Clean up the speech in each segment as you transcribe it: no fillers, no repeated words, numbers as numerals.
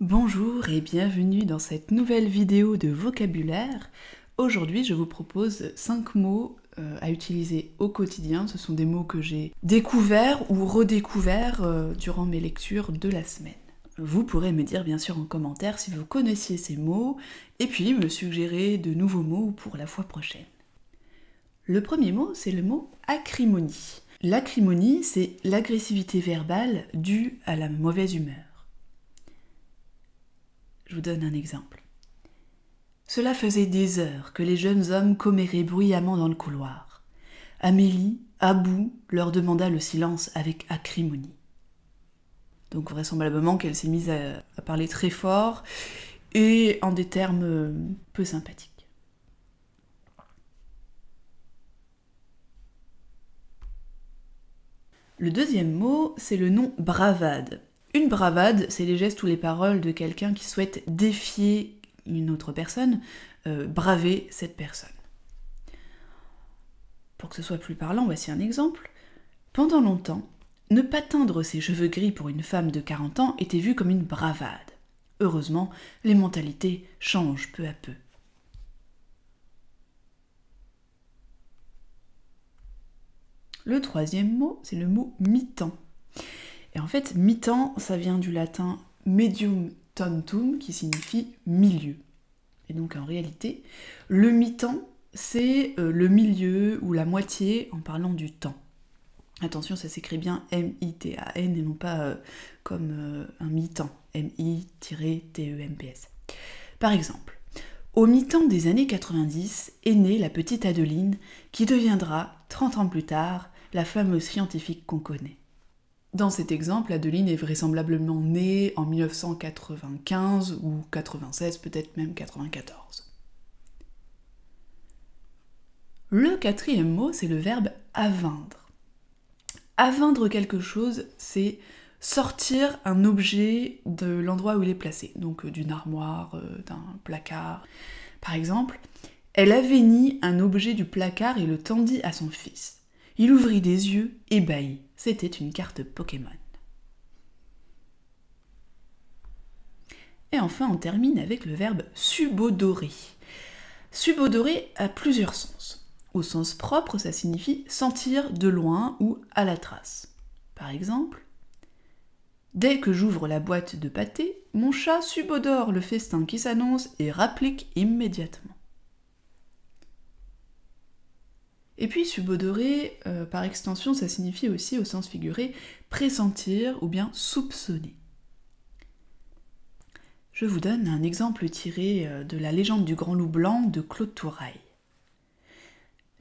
Bonjour et bienvenue dans cette nouvelle vidéo de vocabulaire. Aujourd'hui, je vous propose 5 mots à utiliser au quotidien. Ce sont des mots que j'ai découverts ou redécouverts durant mes lectures de la semaine. Vous pourrez me dire bien sûr en commentaire si vous connaissiez ces mots et puis me suggérer de nouveaux mots pour la fois prochaine. Le premier mot, c'est le mot acrimonie. L'acrimonie, c'est l'agressivité verbale due à la mauvaise humeur. Je vous donne un exemple. Cela faisait des heures que les jeunes hommes comméraient bruyamment dans le couloir. Amélie, à bout, leur demanda le silence avec acrimonie. Donc vraisemblablement qu'elle s'est mise à parler très fort et en des termes peu sympathiques. Le deuxième mot, c'est le nom bravade. Une bravade, c'est les gestes ou les paroles de quelqu'un qui souhaite défier une autre personne, braver cette personne. Pour que ce soit plus parlant, voici un exemple. Pendant longtemps, ne pas teindre ses cheveux gris pour une femme de 40 ans était vu comme une bravade. Heureusement, les mentalités changent peu à peu. Le troisième mot, c'est le mot mi-temps. Et en fait, mi-temps, ça vient du latin medium tantum, qui signifie milieu. Et donc en réalité, le mi-temps, c'est le milieu ou la moitié en parlant du temps. Attention, ça s'écrit bien M-I-T-A-N et non pas comme un mi-temps, M-I-T-E-M-P-S. Par exemple, au mi-temps des années 90 est née la petite Adeline qui deviendra, 30 ans plus tard, la fameuse scientifique qu'on connaît. Dans cet exemple, Adeline est vraisemblablement née en 1995 ou 96, peut-être même 94. Le quatrième mot, c'est le verbe aveindre. Aveindre quelque chose, c'est sortir un objet de l'endroit où il est placé, donc d'une armoire, d'un placard. Par exemple, elle aveignit un objet du placard et le tendit à son fils. Il ouvrit des yeux ébahis. C'était une carte Pokémon. Et enfin, on termine avec le verbe subodorer. Subodorer a plusieurs sens. Au sens propre, ça signifie sentir de loin ou à la trace. Par exemple, dès que j'ouvre la boîte de pâté, mon chat subodore le festin qui s'annonce et rapplique immédiatement. Et puis subodorer, par extension, ça signifie aussi au sens figuré pressentir ou bien soupçonner. Je vous donne un exemple tiré de la légende du Grand Loup Blanc de Claude Touraille.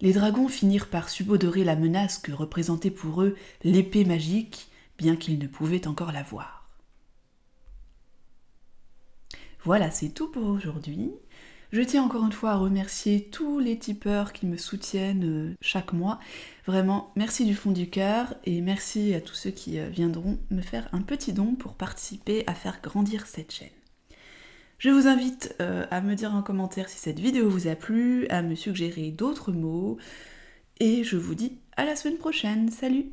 Les dragons finirent par subodorer la menace que représentait pour eux l'épée magique, bien qu'ils ne pouvaient encore la voir. Voilà, c'est tout pour aujourd'hui. Je tiens encore une fois à remercier tous les tipeurs qui me soutiennent chaque mois. Vraiment, merci du fond du cœur et merci à tous ceux qui viendront me faire un petit don pour participer à faire grandir cette chaîne. Je vous invite à me dire en commentaire si cette vidéo vous a plu, à me suggérer d'autres mots et je vous dis à la semaine prochaine. Salut!